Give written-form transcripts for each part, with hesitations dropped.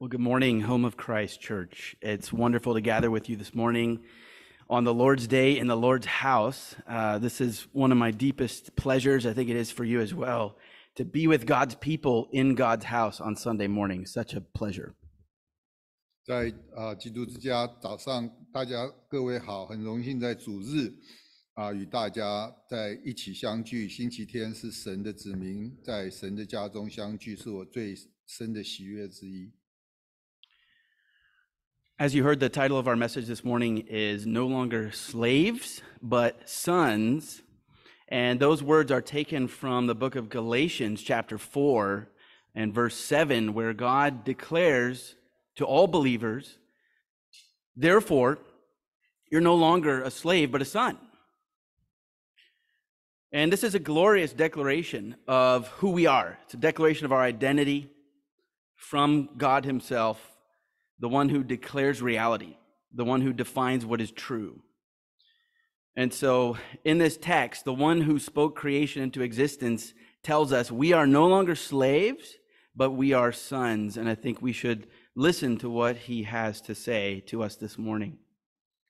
Well, good morning, Home of Christ Church. It's wonderful to gather with you this morning on the Lord's Day in the Lord's house. This is one of my deepest pleasures. I think it is for you as well, to be with God's people in God's house on Sunday morning. Such a pleasure. 在基督之家早上，大家各位好，很荣幸在主日与大家在一起相聚。星期天是神的子民在神的家中相聚，是我最深的喜悦之一。As you heard, the title of our message this morning is No Longer Slaves, but Sons. And those words are taken from the book of Galatians, chapter 4, and verse 7, where God declares to all believers, therefore, you're no longer a slave, but a son. And this is a glorious declaration of who we are. It's a declaration of our identity from God himself, the one who declares reality, the one who defines what is true. And so in this text, the one who spoke creation into existence tells us we are no longer slaves, but we are sons. And I think we should listen to what he has to say to us this morning.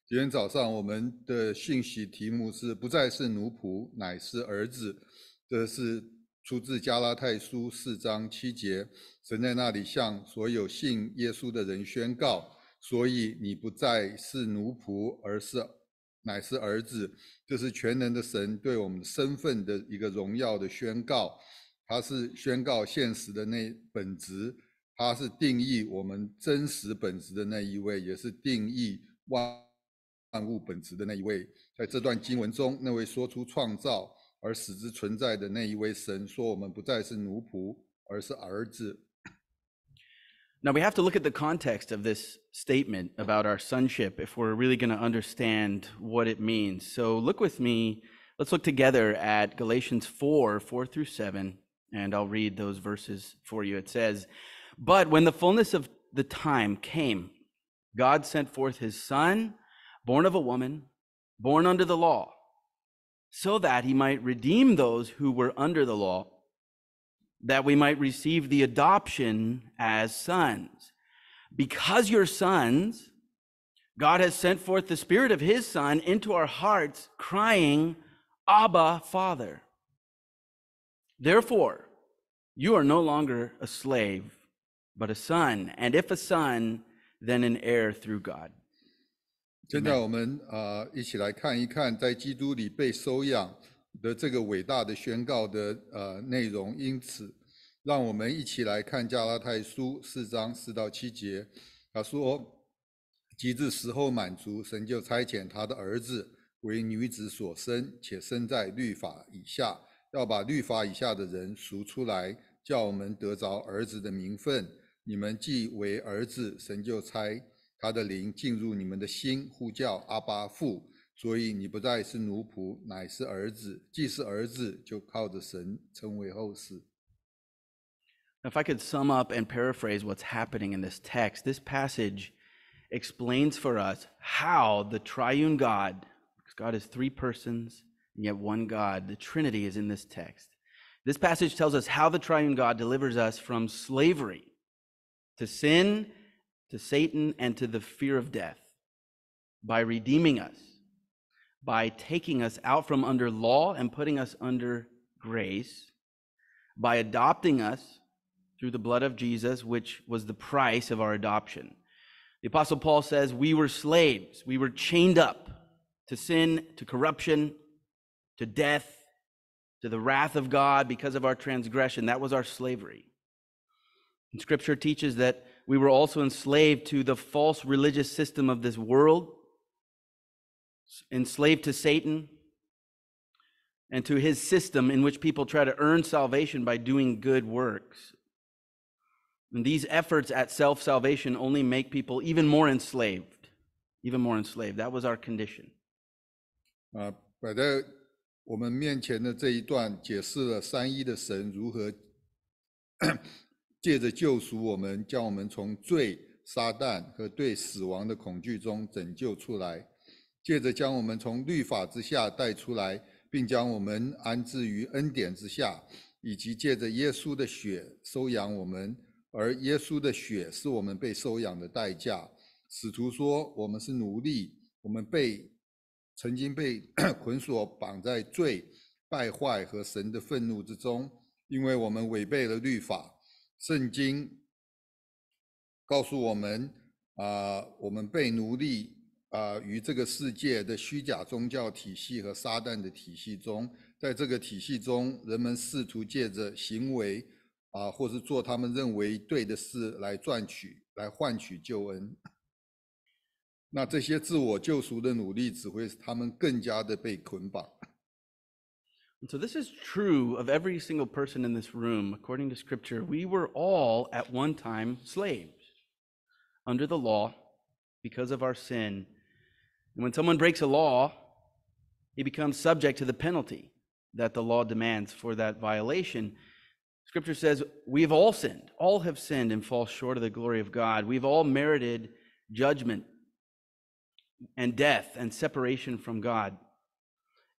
今天早上我们的信息题目是不再是奴仆，乃是儿子。这是出自加拉太书4章7节，神在那里向所有信耶稣的人宣告，所以你不再是奴仆，乃是儿子。这是全能的神对我们身份的一个荣耀的宣告，他是宣告现实的那本质，他是定义我们真实本质的那一位，也是定义万物本质的那一位。在这段经文中，那位说出创造而使之存在的那一位神说，我们不再是奴仆，而是儿子。Now we have to look at the context of this statement about our sonship if we're really going to understand what it means. So look with me, let's look together at Galatians 4 through 7, and I'll read those verses for you. It says, "But when the fullness of the time came, God sent forth his Son, born of a woman, born under the law, so that he might redeem those who were under the law, that we might receive the adoption as sons. Because you're sons, God has sent forth the Spirit of his Son into our hearts, crying, Abba, Father. Therefore, you are no longer a slave, but a son, and if a son, then an heir through God." 现在我们一起来看一看在基督里被收养的这个伟大的宣告的内容。因此让我们一起来看加拉太书4章4到7节。他说，及至时候满足，神就差遣他的儿子为女子所生，且生在律法以下，要把律法以下的人赎出来，叫我们得着儿子的名分。你们既为儿子，神就差他的灵进入你们的心，呼叫阿爸父。所以你不再是奴仆，乃是儿子。既是儿子，就靠着神成为后嗣。If I could sum up and paraphrase what's happening in this text, this passage explains for us how the triune God, because God is three persons and yet one God, the Trinity is in this text. This passage tells us how the triune God delivers us from slavery to sin, to Satan, and to the fear of death by redeeming us, by taking us out from under law and putting us under grace, by adopting us through the blood of Jesus, which was the price of our adoption. The Apostle Paul says we were slaves. We were chained up to sin, to corruption, to death, to the wrath of God because of our transgression. That was our slavery. And Scripture teaches that we were also enslaved to the false religious system of this world, enslaved to Satan, and to his system in which people try to earn salvation by doing good works. And these efforts at self-salvation only make people even more enslaved. That was our condition. 摆在我们面前的这一段解释了三一的神如何借着救赎我们，将我们从罪、撒旦和对死亡的恐惧中拯救出来，借着将我们从律法之下带出来，并将我们安置于恩典之下，以及借着耶稣的血收养我们，而耶稣的血是我们被收养的代价。使徒说我们是奴隶，我们曾经被捆锁绑在罪、败坏和神的愤怒之中，因为我们违背了律法。圣经告诉我们我们被奴隶于这个世界的虚假宗教体系和撒旦的体系中，在这个体系中，人们试图借着行为或是做他们认为对的事来换取救恩。那这些自我救赎的努力只会使他们更加的被捆绑。So this is true of every single person in this room. According to Scripture, we were all at one time slaves under the law because of our sin. And when someone breaks a law, he becomes subject to the penalty that the law demands for that violation. Scripture says we've all sinned. All have sinned and fall short of the glory of God. We've all merited judgment and death and separation from God.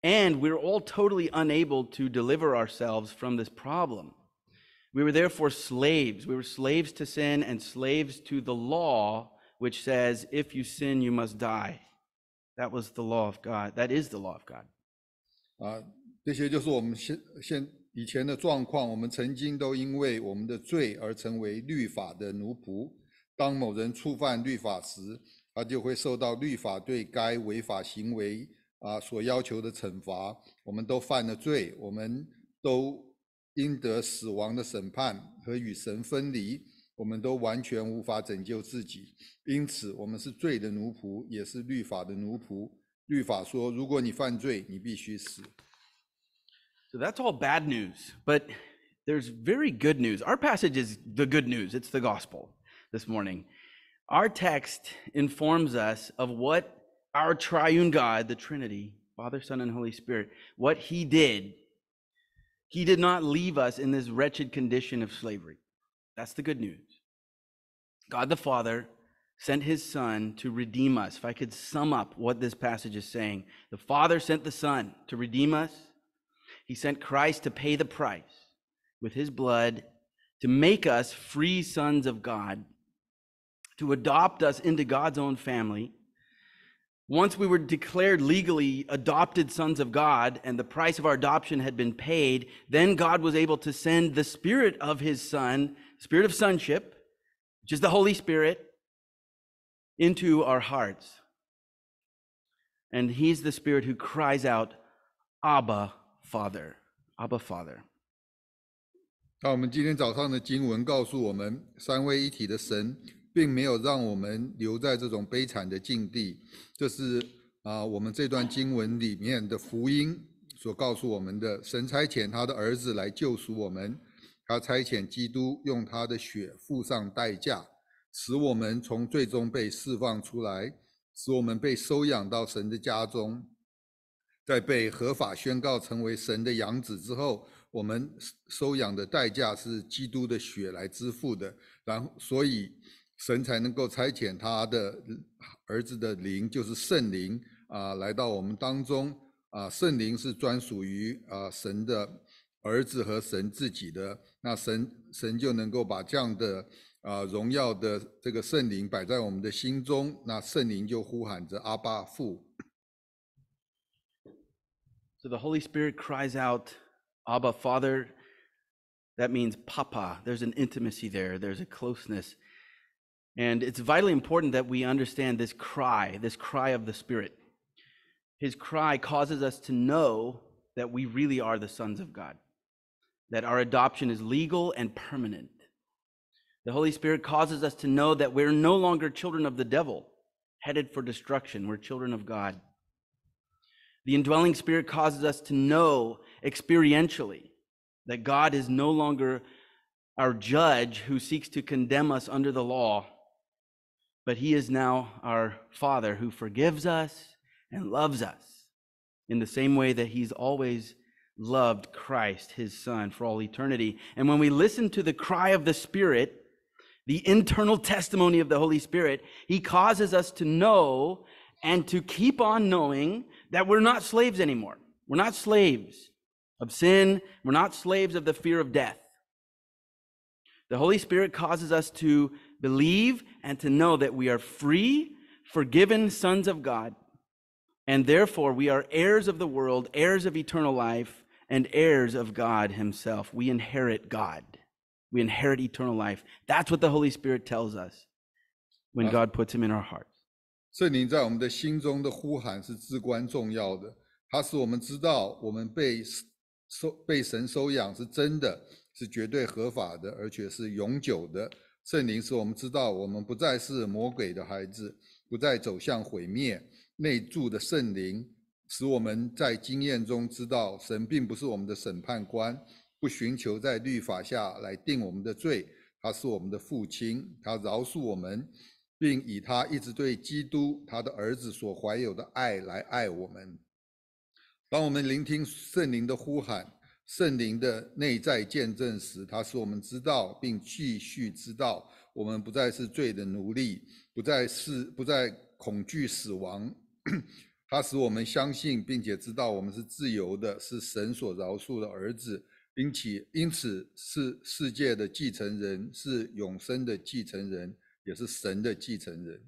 And we're all totally unable to deliver ourselves from this problem. We were therefore slaves. We were slaves to sin and slaves to the law, which says, if you sin, you must die. That was the law of God. That is the law of God. 这些就是我们以前的状况。我们曾经都因为我们的罪而成为律法的奴仆。当某人触犯律法时，他就会受到律法对该违法行为所要求的惩罚。我们都犯了罪，我们都应得死亡的审判和与神分离，我们都完全无法拯救自己。因此我们是罪的奴仆，也是律法的奴仆。律法说，如果你犯罪，你必须死。So that's all bad news, but there's very good news. Our passage is the good news. It's the gospel this morning. Our text informs us of what our triune God, the Trinity, Father, Son, and Holy Spirit, what he did. He did not leave us in this wretched condition of slavery. That's the good news. God the Father sent his Son to redeem us. If I could sum up what this passage is saying, the Father sent the Son to redeem us. He sent Christ to pay the price with his blood to make us free sons of God, to adopt us into God's own family. Once we were declared legally adopted sons of God and the price of our adoption had been paid, then God was able to send the Spirit of his Son, Spirit of sonship, which is the Holy Spirit, into our hearts. And he's the Spirit who cries out, Abba, Father, Abba, Father. 那我们今天早上的经文告诉我们，三位一体的神并没有让我们留在这种悲惨的境地。这是我们这段经文里面的福音所告诉我们的。神差遣他的儿子来救赎我们，他差遣基督用他的血付上代价，使我们从罪中被释放出来，使我们被收养到神的家中。在被合法宣告成为神的养子之后，我们收养的代价是基督的血来支付的，所以神才能够差遣他的儿子的灵，就是圣灵来到我们当中。圣灵是专属于神的儿子和神自己的，那神就能够把这样的荣耀的这个圣灵摆在我们的心中，那圣灵就呼喊着阿爸父。So the Holy Spirit cries out, Abba, Father. That means Papa. There's an intimacy there. There's a closeness. And it's vitally important that we understand this cry of the Spirit. His cry causes us to know that we really are the sons of God, that our adoption is legal and permanent. The Holy Spirit causes us to know that we're no longer children of the devil, headed for destruction. We're children of God. The indwelling Spirit causes us to know experientially that God is no longer our judge who seeks to condemn us under the law, but he is now our Father who forgives us and loves us in the same way that he's always loved Christ, his Son, for all eternity. And when we listen to the cry of the Spirit, the internal testimony of the Holy Spirit, he causes us to know and to keep on knowing that we're not slaves anymore. We're not slaves of sin. We're not slaves of the fear of death. The Holy Spirit causes us to believe and to know that we are free, forgiven sons of God, and therefore we are heirs of the world, heirs of eternal life, and heirs of God himself. We inherit God. We inherit eternal life. That's what the Holy Spirit tells us when God puts him in our hearts. 圣灵在我们的心中的呼喊是至关重要的，它使我们知道我们被神收养是真的，是绝对合法的，而且是永久的。圣灵使我们知道我们不再是魔鬼的孩子，不再走向毁灭。内住的圣灵使我们在经验中知道，神并不是我们的审判官，不寻求在律法下来定我们的罪，他是我们的父亲，他饶恕我们，并以他一直对基督他的儿子所怀有的爱来爱我们。当我们聆听圣灵的呼喊，圣灵的内在见证时，他使我们知道并继续知道我们不再是罪的奴隶，不再恐惧死亡。他使我们相信并且知道我们是自由的，是神所饶恕的儿子，因此是世界的继承人，是永生的继承人，也是神的继承人。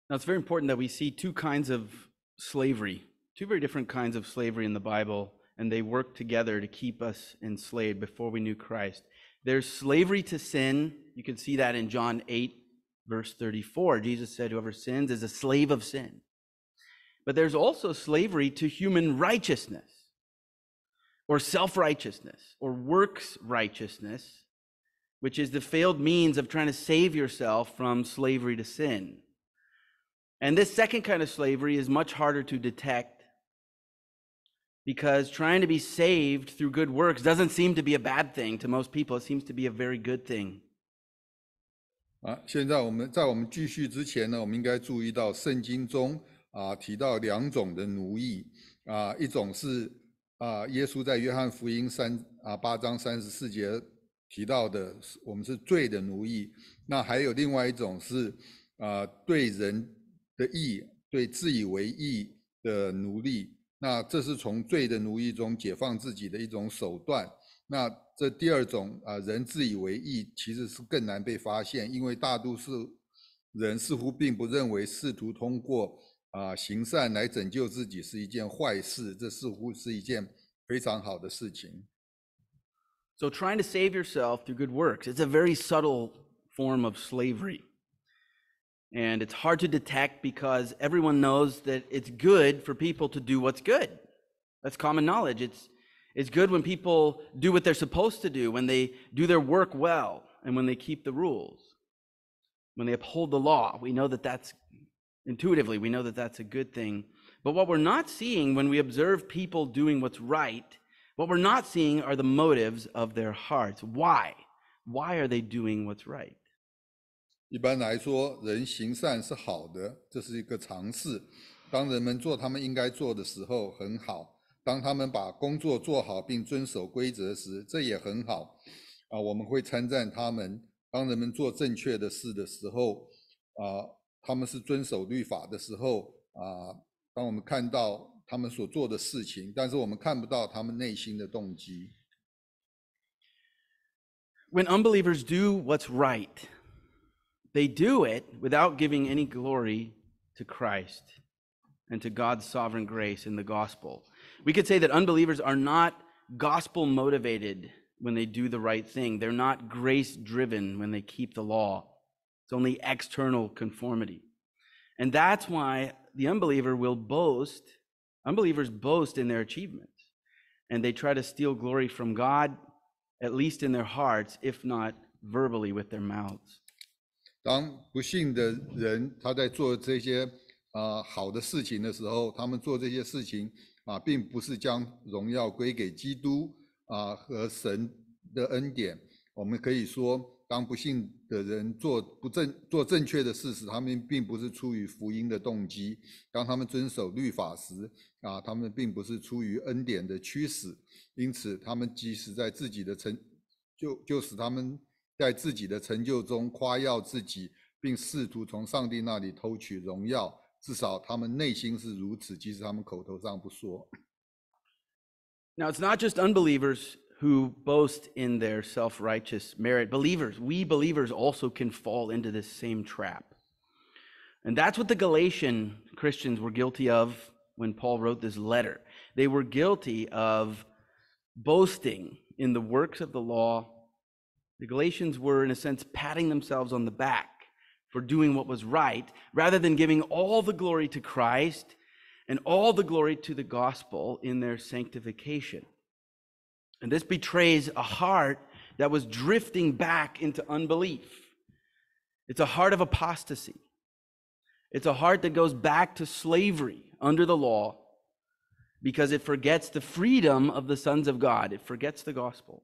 Now, it's very important that we see two kinds of slavery, two very different kinds of slavery in the Bible, and they work together to keep us enslaved before we knew Christ. There's slavery to sin. You can see that in John 8, verse 34. Jesus said, whoever sins is a slave of sin. But there's also slavery to human righteousness, or self-righteousness, or works righteousness, which is the failed means of trying to save yourself from slavery to sin. And this second kind of slavery is much harder to detect, because trying to be saved through good works doesn't seem to be a bad thing to most people. It seems to be a very good thing. 现在在我们继续之前呢，我们应该注意到圣经中提到两种的奴役一种是耶稣在约翰福音8章34节提到的，我们是罪的奴役。那还有另外一种是对人的义，对自以为义的奴隶。那这是从罪的奴役中解放自己的一种手段。那这第二种人自以为义其实是更难被发现，因为大多数人似乎并不认为试图通过行善来拯救自己是一件坏事，这似乎是一件非常好的事情。So trying to save yourself through good works, it's a very subtle form of slavery. And it's hard to detect because everyone knows that it's good for people to do what's good. That's common knowledge. It's good when people do what they're supposed to do, when they do their work well, and when they keep the rules, when they uphold the law. We know that that's intuitively, we know that that's a good thing. But what we're not seeing when we observe people doing what's right, what we're not seeing are the motives of their hearts. Why? Why are they doing what's right? 一般来说，人行善是好的，这是一个常识。当人们做他们应该做的时候，很好；当他们把工作做好并遵守规则时，这也很好。我们会称赞他们。当人们做正确的事的时候，他们是遵守律法的时候，当我们看到他们所做的事情，但是我们看不到他们内心的动机。When unbelievers do what's right, they do it without giving any glory to Christ and to God's sovereign grace in the gospel. We could say that unbelievers are not gospel motivated when they do the right thing. They're not grace driven when they keep the law. It's only external conformity. And that's why the unbelievers boast in their achievements. And they try to steal glory from God, at least in their hearts, if not verbally with their mouths. 当不信的人他在做这些好的事情的时候，他们做这些事情并不是将荣耀归给基督和神的恩典。我们可以说，当不信的人做正确的事时，他们并不是出于福音的动机；当他们遵守律法时他们并不是出于恩典的驱使。因此，他们即使在自己的就使他们在自己的成就中夸耀自己，并试图从上帝那里偷取荣耀，至少他们内心是如此，即使他们口头上不说。Now, it's not just unbelievers who boast in their self-righteous merit. We believers also can fall into this same trap. And that's what the Galatian Christians were guilty of when Paul wrote this letter. They were guilty of boasting in the works of the law. The Galatians were, in a sense, patting themselves on the back for doing what was right, rather than giving all the glory to Christ and all the glory to the gospel in their sanctification. And this betrays a heart that was drifting back into unbelief. It's a heart of apostasy. It's a heart that goes back to slavery under the law because it forgets the freedom of the sons of God. It forgets the gospel.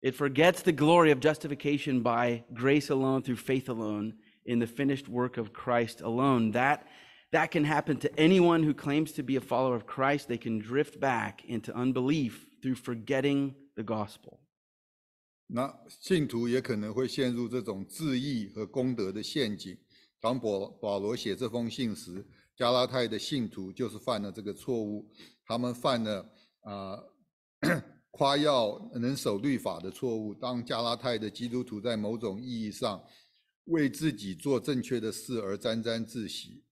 It forgets the glory of justification by grace alone, through faith alone, in the finished work of Christ alone. That can happen to anyone who claims to be a follower of Christ. They can drift back into unbelief through forgetting the gospel. 那信徒也可能会陷入这种自义和功德的陷阱。当保罗写这封信时，加拉太的信徒就是犯了这个错误，他们犯了夸耀能守律法的错误。当加拉太的基督徒在某种意义上为自己做正确的事而沾沾自喜，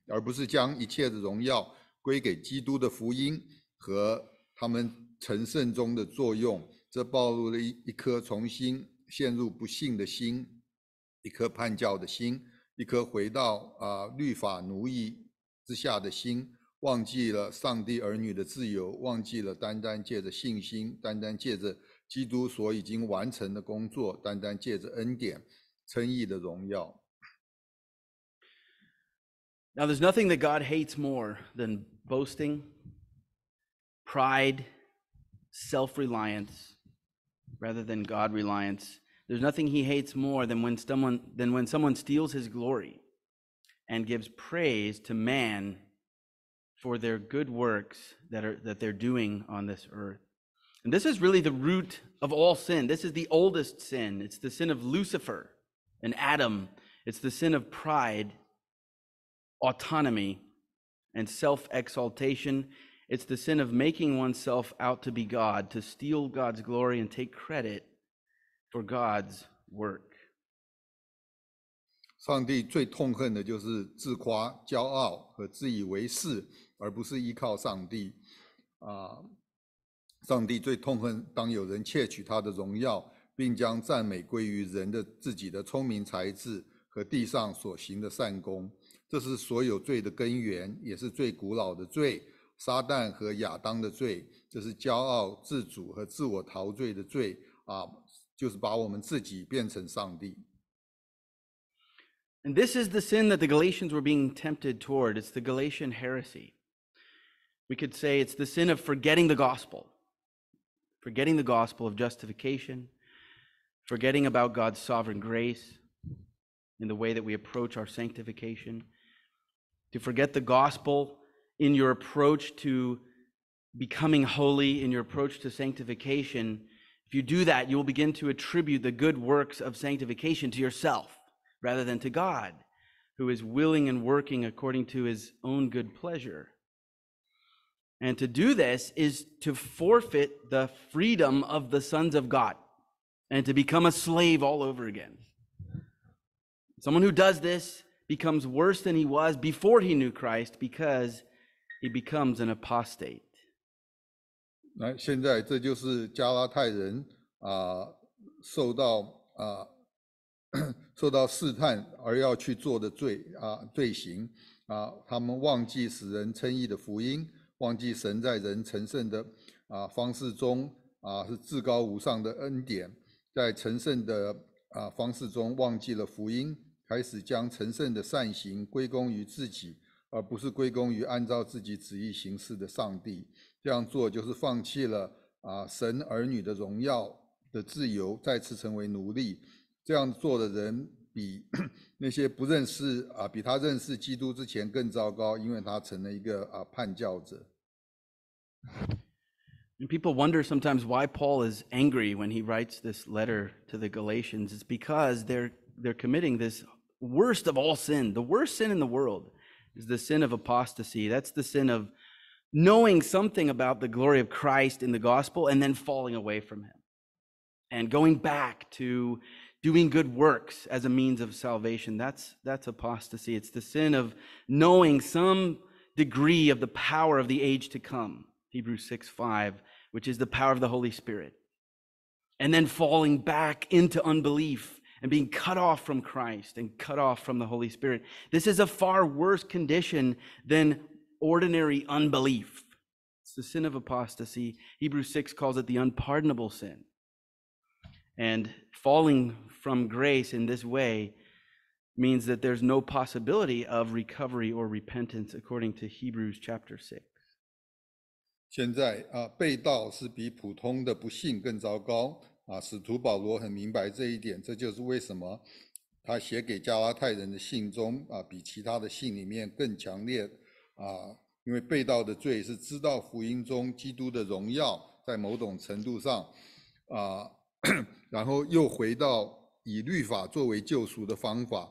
而不是将一切的荣耀归给基督的福音和他们成圣中的作用，这暴露了一颗重新陷入不幸的心，一颗叛教的心，一颗回到律法奴役之下的心，忘记了上帝儿女的自由，忘记了单单借着信心，单单借着基督所已经完成的工作，单单借着恩典称义的荣耀。Now, there's nothing that God hates more than boasting, pride, self-reliance, rather than God-reliance. There's nothing he hates more than when someone steals his glory and gives praise to man for their good works that they're doing on this earth. And this is really the root of all sin. This is the oldest sin. It's the sin of Lucifer and Adam. It's the sin of pride, autonomy, and self-exaltation. It's the sin of making oneself out to be God, to steal God's glory and take credit for God's work. 上帝最痛恨的就是自夸、骄傲和自以为是，而不是依靠上帝。上帝最痛恨当有人窃取他的荣耀，并将赞美归于人的自己的聪明才智和地上所行的善功。这是所有罪的根源，也是最古老的罪，撒旦和亚当的罪。这是骄傲、自主和自我陶醉的罪就是把我们自己变成上帝。And this is the sin that the Galatians were being tempted toward. It's the Galatian heresy. We could say it's the sin of forgetting the gospel of justification, forgetting about God's sovereign grace in the way that we approach our sanctification, to forget the gospel in your approach to becoming holy, in your approach to sanctification. If you do that, you will begin to attribute the good works of sanctification to yourself rather than to God, who is willing and working according to his own good pleasure. And to do this is to forfeit the freedom of the sons of God and to become a slave all over again. Someone who does this becomes worse than he was before he knew Christ because he becomes an apostate. 现在这就是加拉太人受到试探而要去做的罪行他们忘记使人称义的福音，忘记神在人成圣的方式中是至高无上的恩典，在成圣的方式中忘记了福音，开始将成圣的善行归功于自己，而不是归功于按照自己旨意行事的上帝。这样做就是放弃了神儿女的荣耀的自由，再次成为奴隶。这样做的人比那些不认识比他认识基督之前更糟糕，因为他成了一个叛教者。And people wonder sometimes why Paul is angry when he writes this letter to the Galatians. It's because they're committing this worst of all sin. The worst sin in the world is the sin of apostasy. That's the sin of knowing something about the glory of Christ in the gospel and then falling away from him and going back to doing good works as a means of salvation. That's apostasy. It's the sin of knowing some degree of the power of the age to come, Hebrews 6:5, which is the power of the Holy Spirit, and then falling back into unbelief and being cut off from Christ and cut off from the Holy Spirit. This is a far worse condition than ordinary unbelief. It's the sin of apostasy. Hebrews 6 calls it the unpardonable sin. And falling from grace in this way means that there's no possibility of recovery or repentance, according to Hebrews chapter 6. 现在被盗是比普通的不信更糟糕使徒保罗很明白这一点，这就是为什么他写给加拉太人的信中比其他的信里面更强烈因为被盗的罪是知道福音中基督的荣耀，在某种程度上然后又回到以律法作为救赎的方法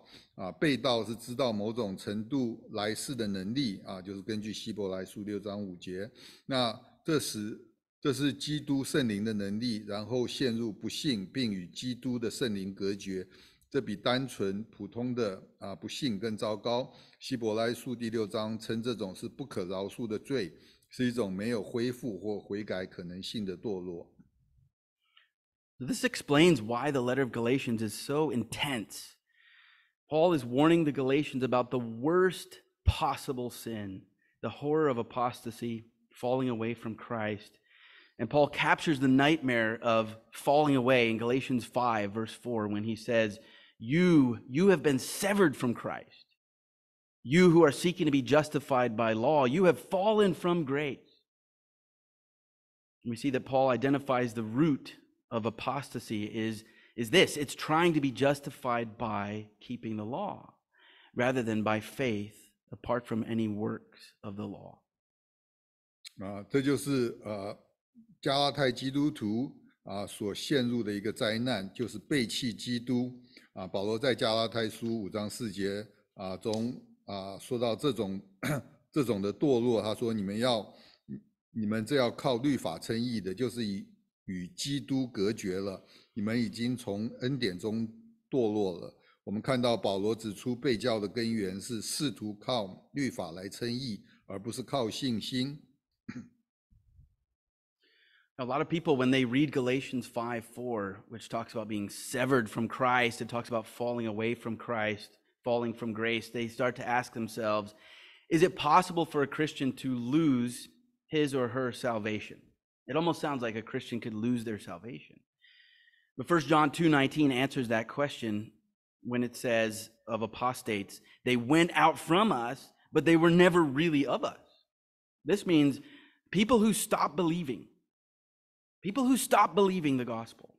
被盗是知道某种程度来世的能力就是根据希伯来书6章5节，那这是基督圣灵的能力，然后陷入不信并与基督的圣灵隔绝，这比单纯普通的不信更糟糕。希伯来书第6章称这种是不可饶恕的罪，是一种没有恢复或悔改可能性的堕落。This explains why the letter of Galatians is so intense. Paul is warning the Galatians about the worst possible sin, the horror of apostasy, falling away from Christ. And Paul captures the nightmare of falling away in Galatians 5, verse 4, when he says, You have been severed from Christ. You who are seeking to be justified by law, you have fallen from grace. We see that Paul identifies the root of apostasy is this. It's trying to be justified by keeping the law rather than by faith apart from any works of the law. 这就是加拉太基督徒所陷入的一个灾难，就是背弃基督保罗在加拉太书5章4节中说到这种的堕落，他说你们这要靠律法称义的，就是与基督隔绝了，你们已经从恩典中堕落了。我们看到保罗指出背教的根源是试图靠律法来称义，而不是靠信心。A lot of people, when they read Galatians 5:4, which talks about being severed from Christ, it talks about falling away from Christ, falling from grace, they start to ask themselves, is it possible for a Christian to lose his or her salvation? It almost sounds like a Christian could lose their salvation. But 1 John 2:19 answers that question when it says of apostates, they went out from us, but they were never really of us. This means people who stop believing the gospel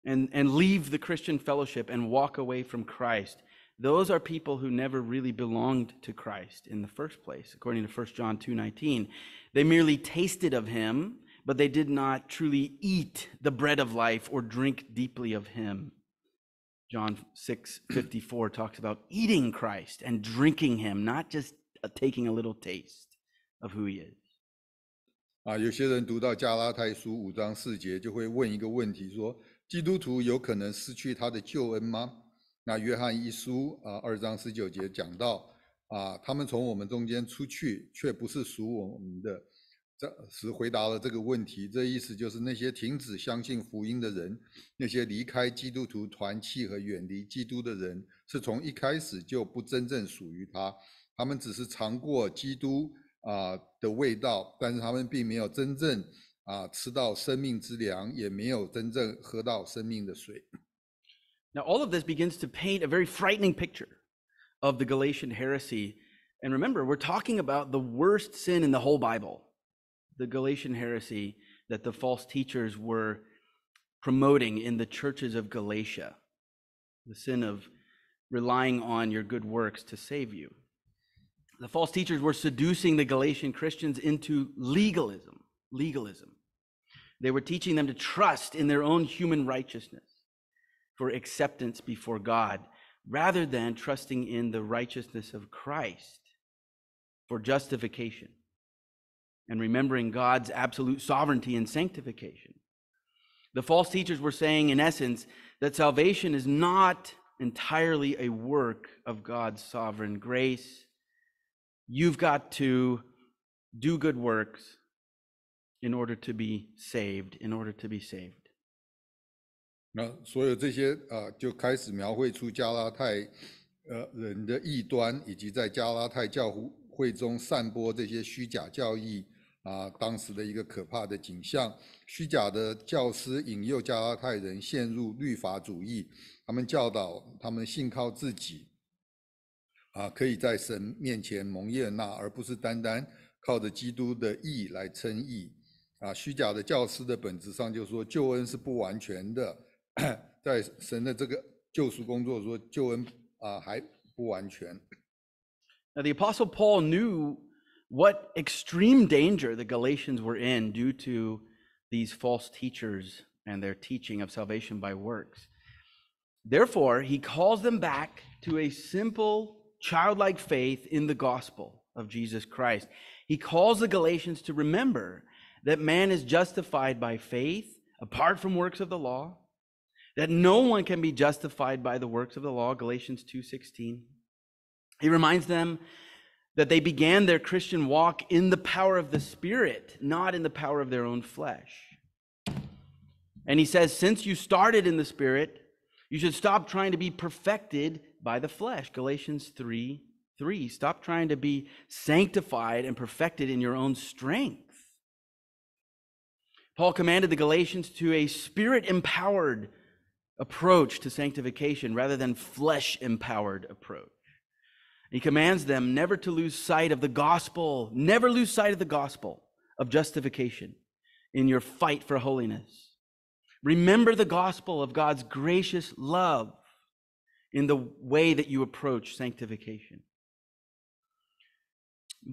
and leave the Christian fellowship and walk away from Christ. Those are people who never really belonged to Christ in the first place, according to 1 John 2:19. They merely tasted of him, but they did not truly eat the bread of life or drink deeply of him. John 6:54 talks about eating Christ and drinking him, not just taking a little taste of who he is. 有些人读到加拉太书5章4节就会问一个问题说，基督徒有可能失去他的救恩吗？那约翰一书2章19节讲到他们从我们中间出去，却不是属我们的，这回答了这个问题。这意思就是那些停止相信福音的人，那些离开基督徒团契和远离基督的人，是从一开始就不真正属于他，他们只是尝过基督的味道，但是他们并没有真正吃到生命之粮，也没有真正喝到生命的水。Now, all of this begins to paint a very frightening picture of the Galatian heresy. And remember, we're talking about the worst sin in the whole Bible, the Galatian heresy that the false teachers were promoting in the churches of Galatia, the sin of relying on your good works to save you. The false teachers were seducing the Galatian Christians into legalism. They were teaching them to trust in their own human righteousness for acceptance before God, rather than trusting in the righteousness of Christ for justification and remembering God's absolute sovereignty and sanctification. The false teachers were saying, in essence, that salvation is not entirely a work of God's sovereign grace. You've got to do good works in order to be saved, in order to be saved. 那所有这些就开始描绘出加拉太人的异端，以及在加拉太教会中散播这些虚假教义当时的一个可怕的景象。虚假的教师引诱加拉太人陷入律法主义，他们教导他们信靠自己可以在神面前蒙悦纳，而不是单单靠着基督的义来称义虚假的教师的本质上就说救恩是不完全的，在神的这个救赎工作说救恩还不完全。Now the Apostle Paul knew what extreme danger the Galatians were in due to these false teachers and their teaching of salvation by works. Therefore, he calls them back to a simple, childlike faith in the gospel of Jesus Christ. He calls the Galatians to remember that man is justified by faith apart from works of the law, that no one can be justified by the works of the law, Galatians 2:16. He reminds them that they began their Christian walk in the power of the Spirit, not in the power of their own flesh. And he says, since you started in the Spirit, you should stop trying to be perfected by the flesh, Galatians 3:3. Stop trying to be sanctified and perfected in your own strength. Paul commanded the Galatians to a Spirit-empowered approach to sanctification rather than flesh-empowered approach. He commands them never to lose sight of the gospel, never lose sight of the gospel of justification in your fight for holiness. Remember the gospel of God's gracious love in the way that you approach sanctification.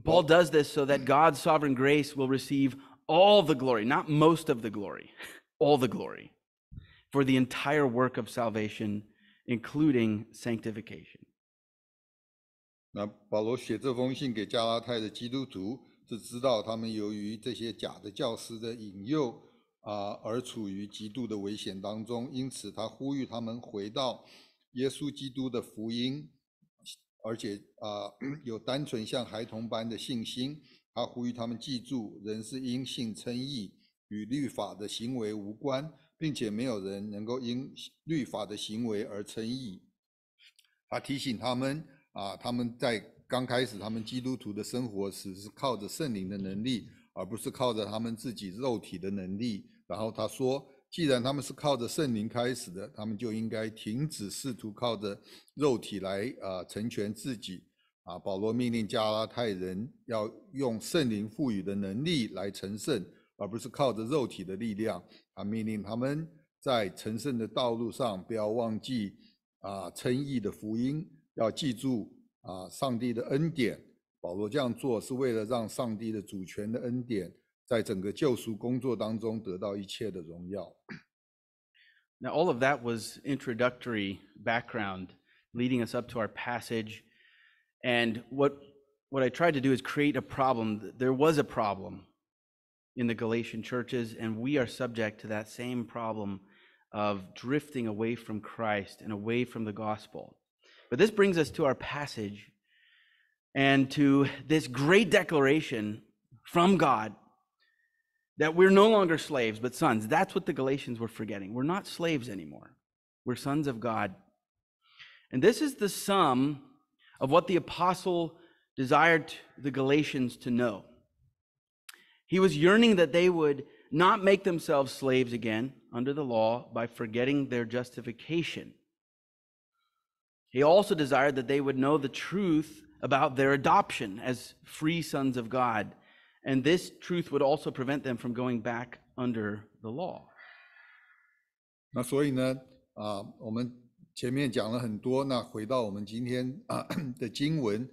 Paul does this so that God's sovereign grace will receive all the glory, not most of the glory, all the glory, for the entire work of salvation, including sanctification. 那保罗写这封信给加拉太的基督徒，是知道他们由于这些假的教师的引诱而处于极度的危险当中，因此他呼吁他们回到耶稣基督的福音，而且有单纯像孩童般的信心。他呼吁他们记住，人是因信称义，与律法的行为无关，并且没有人能够因律法的行为而称义。他提醒他们他们在刚开始他们基督徒的生活时是靠着圣灵的能力，而不是靠着他们自己肉体的能力。然后他说，既然他们是靠着圣灵开始的，他们就应该停止试图靠着肉体来成全自己。保罗命令加拉太人要用圣灵赋予的能力来成圣，而不是靠着肉体的力量。他命令他们在成圣的道路上不要忘记称义的福音，要记住上帝的恩典。保罗这样做是为了让上帝的主权的恩典在整个救赎工作当中得到一切的荣耀。Now, all of that was introductory background leading us up to our passage. And what I tried to do is create a problem. There was a problem in the Galatian churches, and we are subject to that same problem of drifting away from Christ and away from the gospel. But this brings us to our passage and to this great declaration from God that we're no longer slaves, but sons. That's what the Galatians were forgetting. We're not slaves anymore. We're sons of God. And this is the sum of what the apostle desired the Galatians to know. He was yearning that they would not make themselves slaves again under the law by forgetting their justification. He also desired that they would know the truth about their adoption as free sons of God. And this truth would also prevent them from going back under the law. 那所以呢我们前面讲了很多，那回到我们今天的经文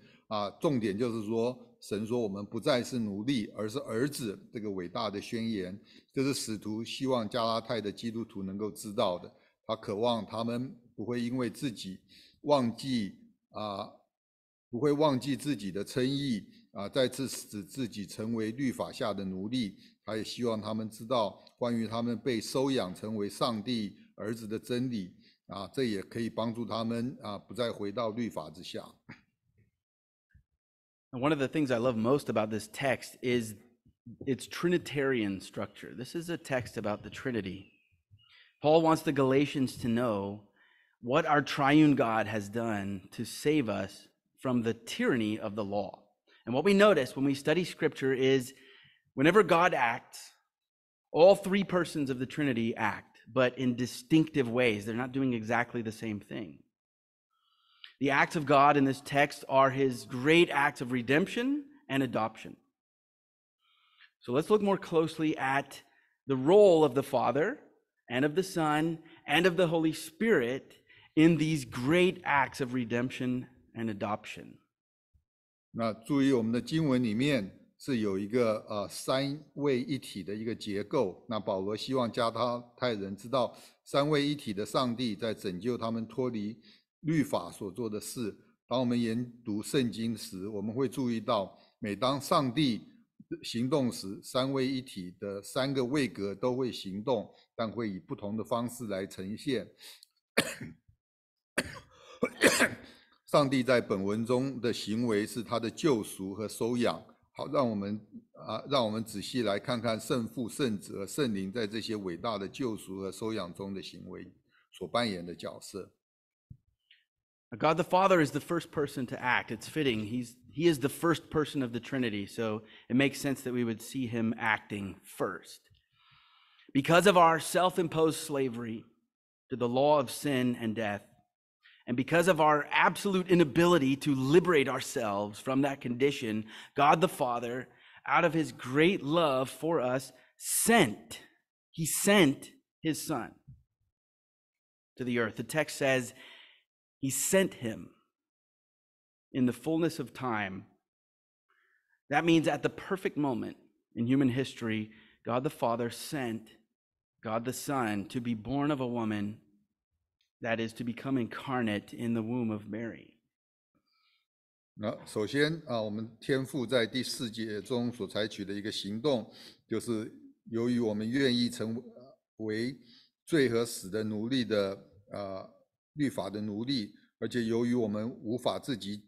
重点就是说，神说我们不再是奴隶，而是儿子，这个伟大的宣言，这是使徒希望加拉太的基督徒能够知道的。他渴望他们不会因为自己不会忘记自己的称义再次使自己成为律法下的奴隶。他也希望他们知道关于他们被收养成为上帝儿子的真理，这也可以帮助他们不再回到律法之下。One of the things I love most about this text is its Trinitarian structure. This is a text about the Trinity. Paul wants the Galatians to know what our triune God has done to save us from the tyranny of the law. And what we notice when we study Scripture is whenever God acts, all three persons of the Trinity act, but in distinctive ways. They're not doing exactly the same thing. The acts of God in this text are his great acts of redemption and adoption. So let's look more closely at the role of the Father and of the Son and of the Holy Spirit in these great acts of redemption and adoption. 那注意我们的经文里面是有一个三位一体的一个结构。那保罗希望加太人知道三位一体的上帝在拯救他们脱离律法所做的事。当我们研读圣经时，我们会注意到每当上帝行动时，三位一体的三个位格都会行动，但会以不同的方式来呈现。上帝在本文中的行为是他的救赎和收养。好，让我们仔细来看看圣父、圣子和圣灵在这些伟大的救赎和收养中的行为所扮演的角色。God the Father is the first person to act. It's fitting. He is the first person of the Trinity, so it makes sense that we would see him acting first. Because of our self-imposed slavery to the law of sin and death, and because of our absolute inability to liberate ourselves from that condition, God the Father, out of his great love for us, sent his Son to the earth. The text says he sent him in the fullness of time. That means at the perfect moment in human history, God the Father sent God the Son to be born of a woman, that is, to become incarnate in the womb of Mary. 首先我们天父在第4节中所采取的一个行动，就是由于我们愿意成为罪和死的奴隶的律法的奴隶，而且由于我们无法自己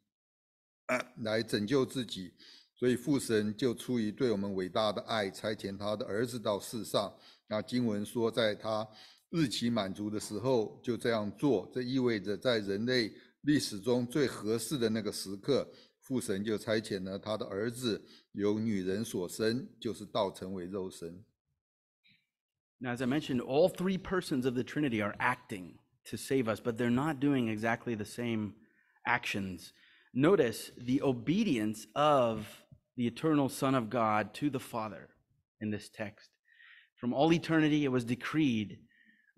来拯救自己，所以父神就出于对我们伟大的爱，差遣他的儿子到世上。那经文说，在他日期满足的时候就这样做，这意味着在人类历史中最合适的那个时刻，父神就差遣了他的儿子由女人所生，就是道成为肉身。Now, as I mentioned, all three persons of the Trinity are acting to save us, but they're not doing exactly the same actions. Notice the obedience of the eternal Son of God to the Father in this text. From all eternity, it was decreed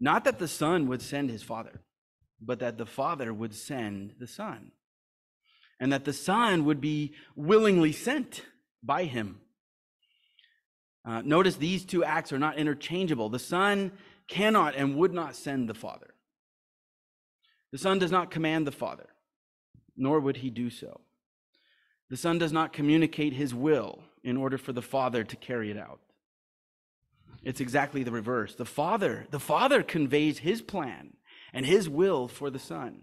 not that the Son would send his Father, but that the Father would send the Son, and that the Son would be willingly sent by him. Notice these two acts are not interchangeable. The Son cannot and would not send the Father. The Son does not command the Father, nor would he do so. The Son does not communicate his will in order for the Father to carry it out. It's exactly the reverse. The Father conveys his plan and his will for the Son.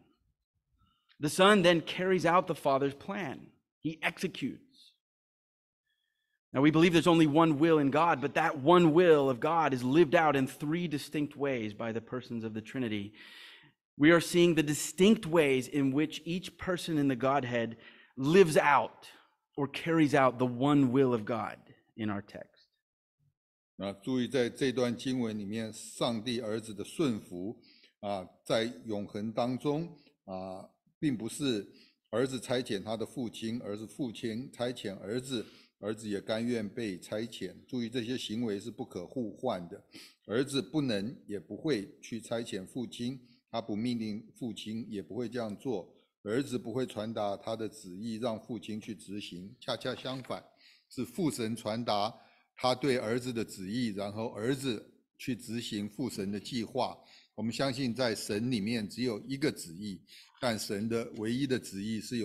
The Son then carries out the Father's plan. He executes. Now, we believe there's only one will in God, but that one will of God is lived out in three distinct ways by the persons of the Trinity. We are seeing the distinct ways in which each person in the Godhead lives out or carries out the one will of God in our text. 注意在这段经文里面，上帝儿子的顺服在永恒当中并不是儿子差遣他的父亲，而是父亲差遣儿子，儿子也甘愿被差遣。注意这些行为是不可互换的，儿子不能也不会去差遣父亲，他不命令父亲也不会这样做，儿子不会传达他的旨意让父亲去执行，恰恰相反，是父神传达他对儿子的旨意，然后儿子去执行父神的计划。我们相信在神里面只有一个旨意，但神的唯一的旨意是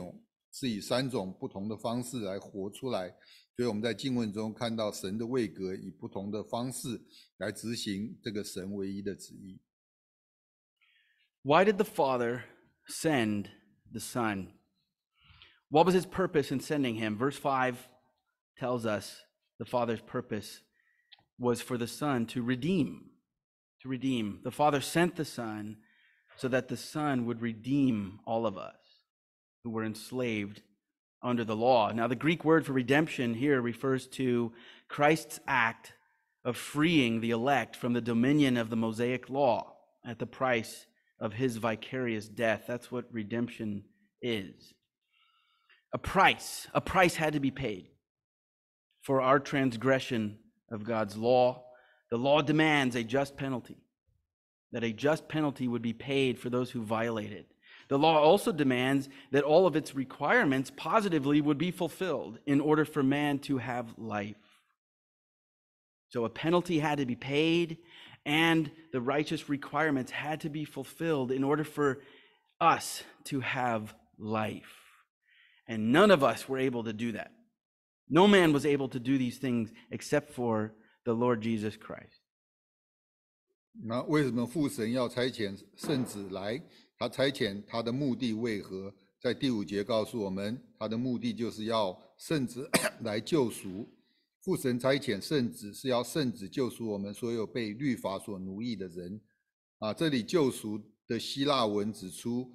是以3种不同的方式来活出来。所以我们在经文中看到神的位格以不同的方式来执行这个神唯一的旨意。Why did the Father send the Son? What was his purpose in sending him? Verse 5 tells us the Father's purpose was for the Son to redeem. To redeem. The Father sent the Son so that the Son would redeem all of us who were enslaved under the law. Now, the Greek word for redemption here refers to Christ's act of freeing the elect from the dominion of the Mosaic law at the price of his vicarious death. That's what redemption is. A price had to be paid for our transgression of God's law. The law demands a just penalty, that a just penalty would be paid for those who violate it. The law also demands that all of its requirements positively would be fulfilled in order for man to have life. So a penalty had to be paid, and the righteous requirements had to be fulfilled in order for us to have life. And none of us were able to do that. No man was able to do these things except for the Lord Jesus Christ. 那为什么父神要差遣圣子来？他差遣他的目的为何？在第5节告诉我们，他的目的就是要圣子来救赎。父神差遣圣子是要圣子救赎我们所有被律法所奴役的人。这里救赎的希腊文指出，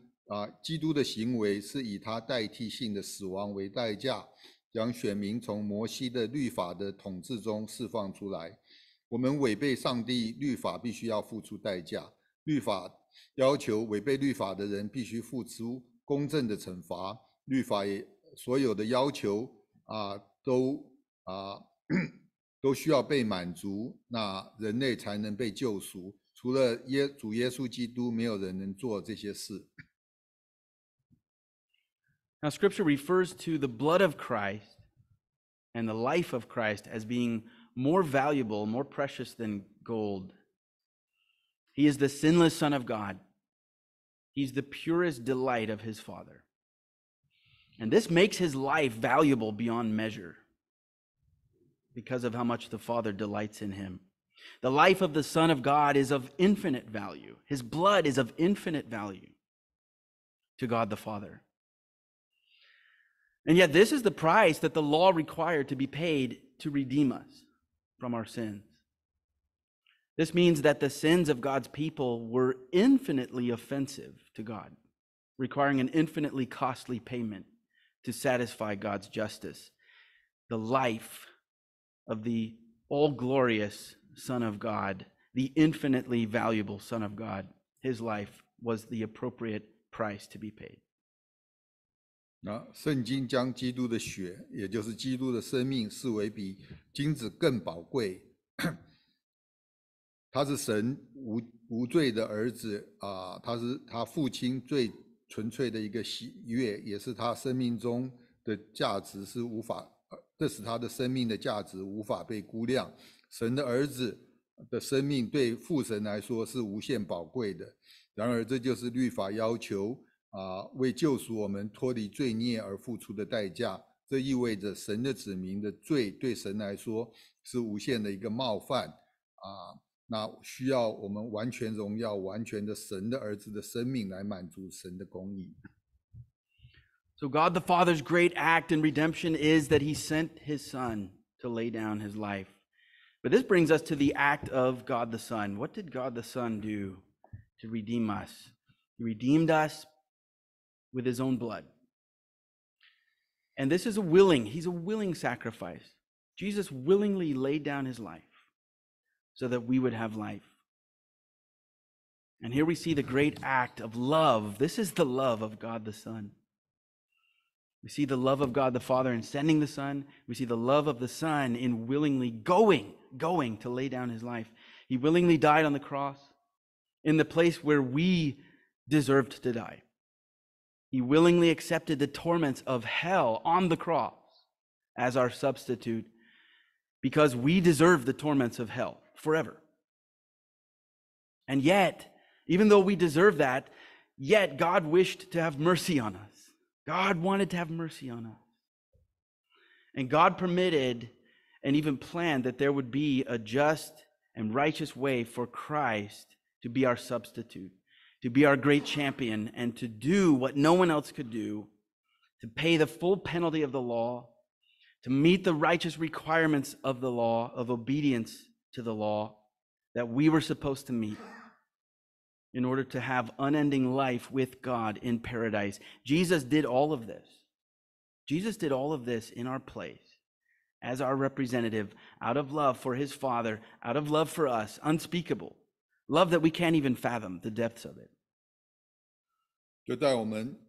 基督的行为是以他代替性的死亡为代价，将选民从摩西的律法的统治中释放出来。我们违背上帝律法必须要付出代价，律法要求违背律法的人必须付出公正的惩罚，律法也所有的要求都需要被满足，那人类才能被救赎。除了主耶稣基督，没有人能做这些事。Now, Scripture refers to the blood of Christ and the life of Christ as being more valuable, more precious than gold. He is the sinless Son of God. He's the purest delight of his Father. And this makes his life valuable beyond measure because of how much the Father delights in him. The life of the Son of God is of infinite value. His blood is of infinite value to God the Father. And yet this is the price that the law required to be paid to redeem us from our sins. This means that the sins of God's people were infinitely offensive to God, requiring an infinitely costly payment to satisfy God's justice. The life of the all-glorious Son of God, the infinitely valuable Son of God, his life was the appropriate price to be paid. 圣经将基督的血，也就是基督的生命，视为比金子更宝贵。他是神无罪的儿子他是他父亲最纯粹的一个喜悦，也是他生命中的价值是无法，这使他的生命的价值无法被估量。神的儿子的生命对父神来说是无限宝贵的，然而这就是律法要求为救赎我们脱离罪孽而付出的代价。这意味着神的子民的罪对神来说是无限的一个冒犯那需要我们完全荣耀完全的神的儿子的生命来满足神的公义。So God the Father's great act in redemption is that he sent his Son to lay down his life. But this brings us to the act of God the Son. What did God the Son do to redeem us? He redeemed us with his own blood. And this is he's a willing sacrifice. Jesus willingly laid down his life so that we would have life. And here we see the great act of love. This is the love of God the Son. We see the love of God the Father in sending the Son. We see the love of the Son in willingly going to lay down his life. He willingly died on the cross in the place where we deserved to die. He willingly accepted the torments of hell on the cross as our substitute because we deserve the torments of hell forever. And yet, even though we deserve that, yet God wished to have mercy on us. God wanted to have mercy on us. And God permitted and even planned that there would be a just and righteous way for Christ to be our substitute, to be our great champion, and to do what no one else could do, to pay the full penalty of the law, to meet the righteous requirements of the law, of obedience to the law that we were supposed to meet in order to have unending life with God in paradise. Jesus did all of this. Jesus did all of this in our place as our representative, out of love for his Father, out of love for us, unspeakable, love that we can't even fathom the depths of it. 就在我们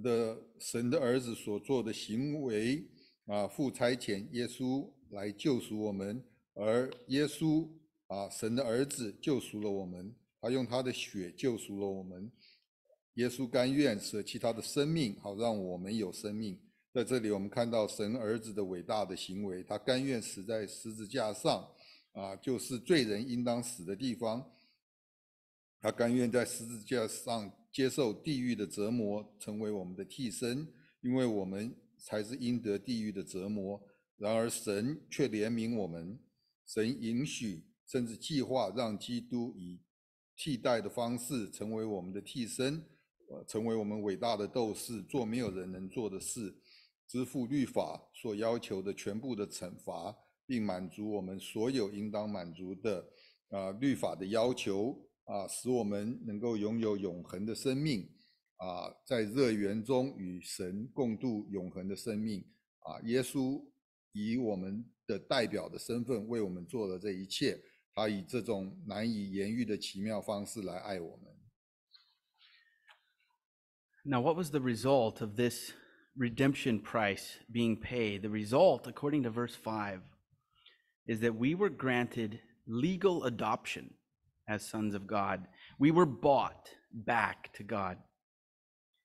的神的儿子所做的行为父差遣耶稣来救赎我们，而耶稣神的儿子救赎了我们，他用他的血救赎了我们。耶稣甘愿舍弃他的生命，好让我们有生命。在这里我们看到神儿子的伟大的行为，他甘愿死在十字架上就是罪人应当死的地方，他甘愿在十字架上接受地狱的折磨，成为我们的替身，因为我们才是应得地狱的折磨。然而神却怜悯我们，神允许甚至计划让基督以替代的方式成为我们的替身，成为我们伟大的斗士，做没有人能做的事，支付律法所要求的全部的惩罚，并满足我们所有应当满足的律法的要求使我们能够拥有永恒的生命在乐园中与神共度永恒的生命耶稣以我们的代表的身份为我们做了这一切，他以这种难以言喻的奇妙方式来爱我们。 Now, what was the result of this redemption price being paid? The result, according to verse 5, is that we were granted legal adoption as sons of God. We were bought back to God,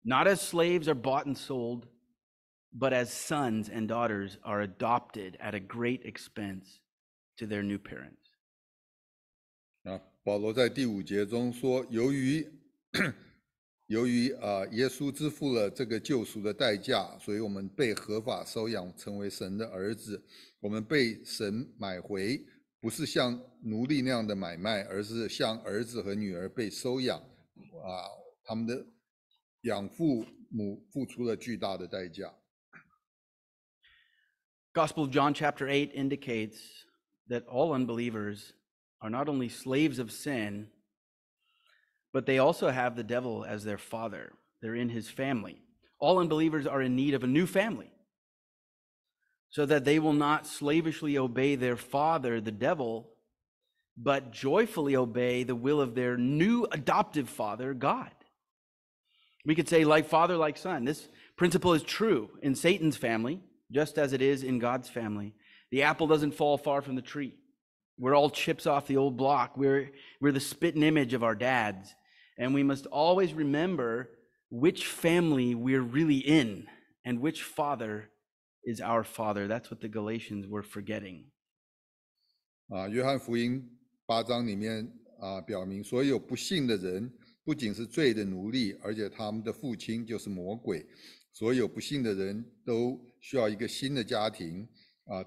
not as slaves are bought and sold, but as sons and daughters are adopted at a great expense to their new parents. 保罗在第5节中说，由于耶稣支付了这个救赎的代价，所以我们被合法收养成为神的儿子。我们被神买回，不是像奴隶那样的买卖，而是像儿子和女儿被收养他们的养父母付出了巨大的代价。 Gospel of John chapter 8 indicates that all unbelievers are not only slaves of sin, but they also have the devil as their father. They're in his family. All unbelievers are in need of a new family, so that they will not slavishly obey their father, the devil, but joyfully obey the will of their new adoptive father, God. We could say, like father, like son. This principle is true in Satan's family, just as it is in God's family. The apple doesn't fall far from the tree. We're all chips off the old block. We're the spitting image of our dads. And we must always remember which family we're really in and which father is our father. That's what the Galatians were forgetting. 约翰福音8章里面表明，所有不信的人不仅是罪的奴隶，而且他们的父亲就是魔鬼。所有不信的人都需要一个新的家庭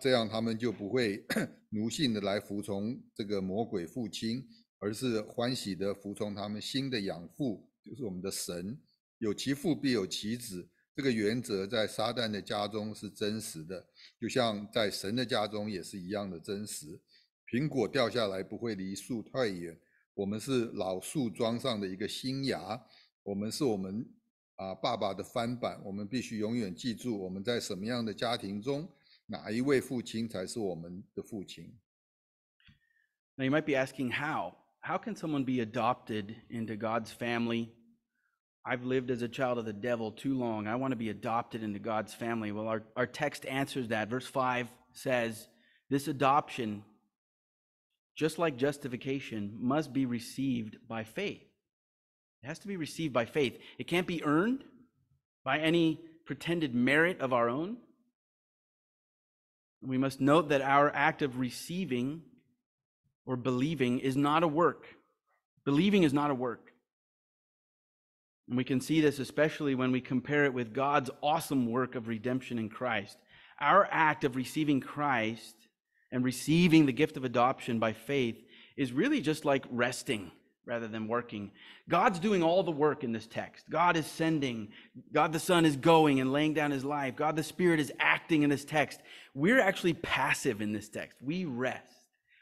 这样他们就不会奴性的来服从这个魔鬼父亲，而是欢喜的服从他们新的养父，就是我们的神。有其父必有其子，这个原则在撒旦的家中是真实的，就像在神的家中也是一样的真实。苹果掉下来不会离树太远，我们是老树桩上的一个新芽，我们是我们爸爸的翻版。我们必须永远记住我们在什么样的家庭中，哪一位父亲才是我们的父亲。 Now you might be asking how? How can someone be adopted into God's family? I've lived as a child of the devil too long. I want to be adopted into God's family. Well, our text answers that. Verse 5 says, this adoption, just like justification, must be received by faith. It has to be received by faith. It can't be earned by any pretended merit of our own. We must note that our act of receiving or believing is not a work. Believing is not a work. And we can see this especially when we compare it with God's awesome work of redemption in Christ. Our act of receiving Christ and receiving the gift of adoption by faith is really just like resting rather than working. God's doing all the work in this text. God is sending. God the Son is going and laying down his life. God the Spirit is acting in this text. We're actually passive in this text. We rest.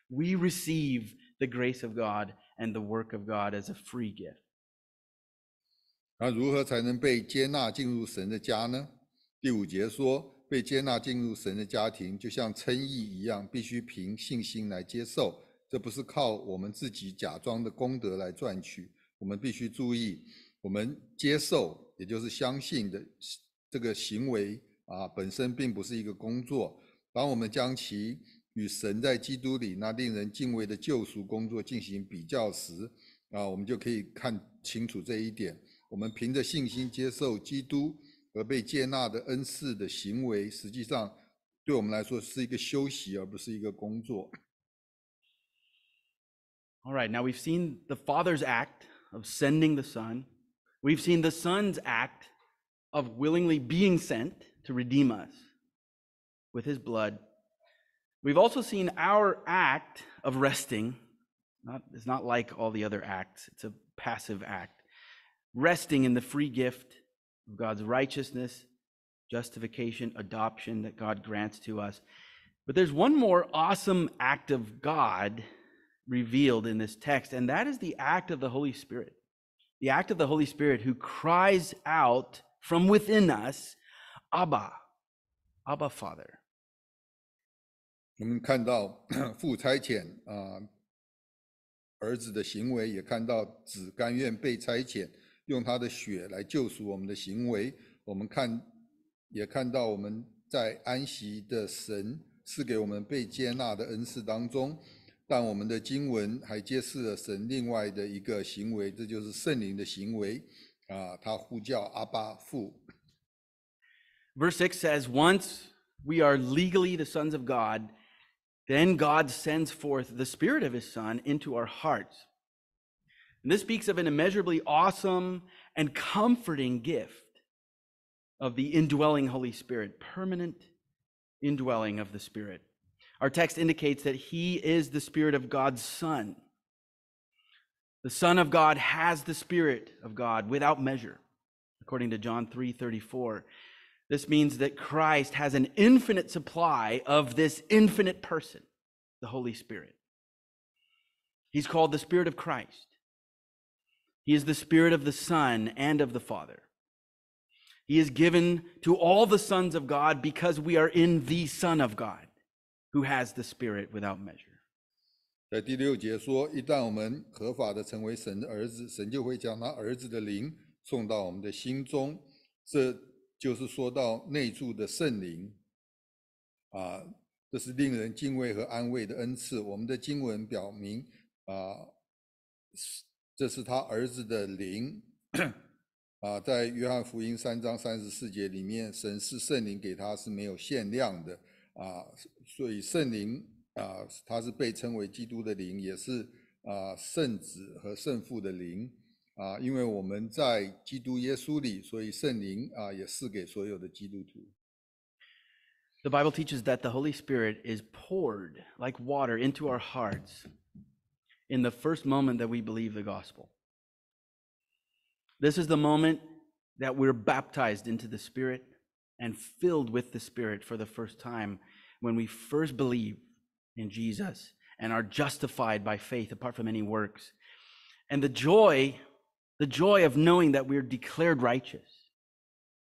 We receive the grace of God and the work of God as a free gift. 那如何才能被接纳进入神的家呢？第5节说，被接纳进入神的家庭，就像称义一样，必须凭信心来接受。这不是靠我们自己假装的功德来赚取。我们必须注意，我们接受，也就是相信的这个行为本身并不是一个工作。当我们将其与神在基督里那令人敬畏的救赎工作进行比较时，我们就可以看清楚这一点。我们凭着信心接受基督而被接纳的恩赐的行为，实际上对我们来说是一个休息，而不是一个工作。All right, now we've seen the Father's act of sending the Son. We've seen the Son's act of willingly being sent to redeem us with his blood. We've also seen our act of resting. It's not like all the other acts. It's a passive act. Resting in the free gift of God's righteousness, justification, adoption that God grants to us. But there's one more awesome act of God revealed in this text, and that is the act of the Holy Spirit. The act of the Holy Spirit who cries out from within us, Abba, Abba, Father. 我们看到父差遣儿子的行为，也看到子甘愿被差遣，用他的血来救赎我们的行为。我们也看到我们在安息的神赐给我们被接纳的恩赐当中，但我们的经文还揭示了神另外的一个行为，这就是圣灵的行为他呼叫阿爸父。Verse 6 says, once we are legally the sons of God, then God sends forth the Spirit of his Son into our hearts. And this speaks of an immeasurably awesome and comforting gift of the indwelling Holy Spirit, permanent indwelling of the Spirit. Our text indicates that he is the Spirit of God's Son. The Son of God has the Spirit of God without measure, according to John 3:34. This means that Christ has an infinite supply of this infinite person, the Holy Spirit. He's called the Spirit of Christ. He is the Spirit of the Son and of the Father. He is given to all the sons of God because we are in the Son of God, who has the Spirit without measure. 在第6节说，一旦我们合法的成为神的儿子，神就会将他儿子的灵送到我们的心中。这就是说到内住的圣灵这是令人敬畏和安慰的恩赐。我们的经文表明这是他儿子的灵在约翰福音3章34节里面，神是圣灵给他是没有限量的所以圣灵他是被称为基督的灵，也是圣子和圣父的灵因为我们在基督耶稣里，所以圣灵也赐给所有的基督徒。The Bible teaches that the Holy Spirit is poured like water into our hearts in the first moment that we believe the gospel. This is the moment that we're baptized into the Spirit and filled with the Spirit for the first time, when we first believe in Jesus and are justified by faith apart from any works. And the joy of knowing that we're declared righteous.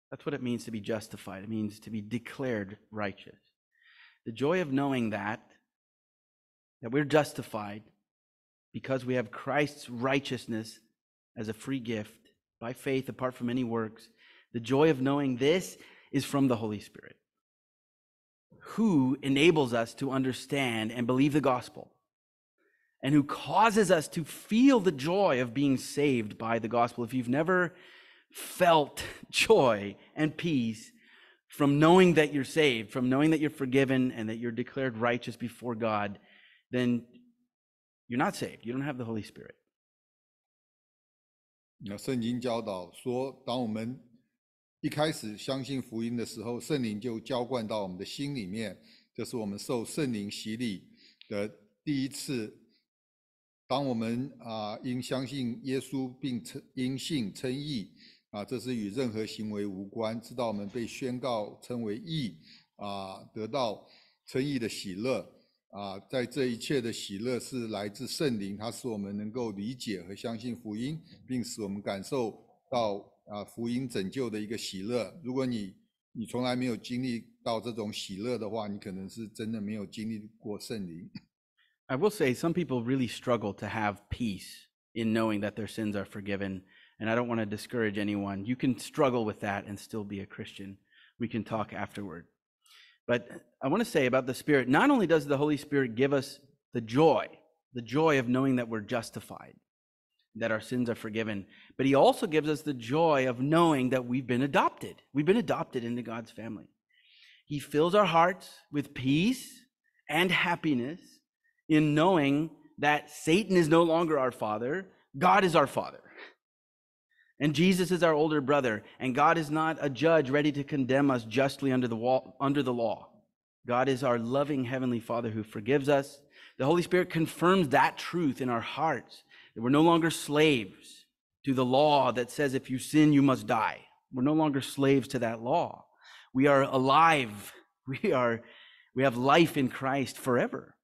That's what it means to be justified. It means to be declared righteous. The joy of knowing that we're justified because we have Christ's righteousness as a free gift by faith apart from any works. The joy of knowing this is from the Holy Spirit, who enables us to understand and believe the gospel, and who causes us to feel the joy of being saved by the gospel. If you've never felt joy and peace from knowing that you're saved, from knowing that you're forgiven and that you're declared righteous before God, then you're not saved. You don't have the Holy Spirit. 圣经教导说，当我们一开始相信福音的时候，圣灵就浇灌到我们的心里面，这是我们受圣灵洗礼的第一次。当我们因相信耶稣并因信称义这是与任何行为无关，直到我们被宣告称为义得到称义的喜乐在这一切的喜乐是来自圣灵，它使我们能够理解和相信福音，并使我们感受到福音拯救的一个喜乐。如果你从来没有经历到这种喜乐的话，你可能是真的没有经历过圣灵。I will say some people really struggle to have peace in knowing that their sins are forgiven, and I don't want to discourage anyone. You can struggle with that and still be a Christian. We can talk afterward. But I want to say about the Spirit, not only does the Holy Spirit give us the joy of knowing that we're justified, that our sins are forgiven, but he also gives us the joy of knowing that we've been adopted. We've been adopted into God's family. He fills our hearts with peace and happiness in knowing that Satan is no longer our father, God is our father. And Jesus is our older brother, and God is not a judge ready to condemn us justly under the law. God is our loving heavenly Father who forgives us. The Holy Spirit confirms that truth in our hearts, that we're no longer slaves to the law that says if you sin, you must die. We're no longer slaves to that law. We are alive. We have life in Christ forever.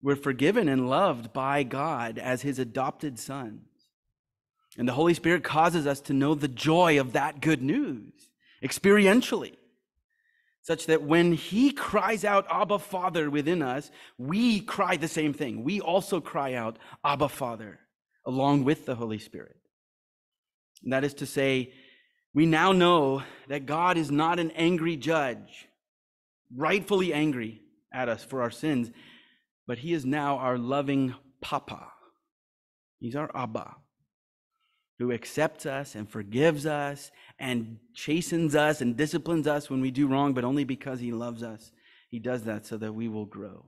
We're forgiven and loved by God as his adopted sons. And the Holy Spirit causes us to know the joy of that good news experientially, such that when he cries out, Abba, Father, within us, we cry the same thing. We also cry out, Abba, Father, along with the Holy Spirit. And that is to say, we now know that God is not an angry judge, rightfully angry at us for our sins, but he is now our loving Papa. He's our Abba, who accepts us and forgives us and chastens us and disciplines us when we do wrong, but only because he loves us. He does that so that we will grow.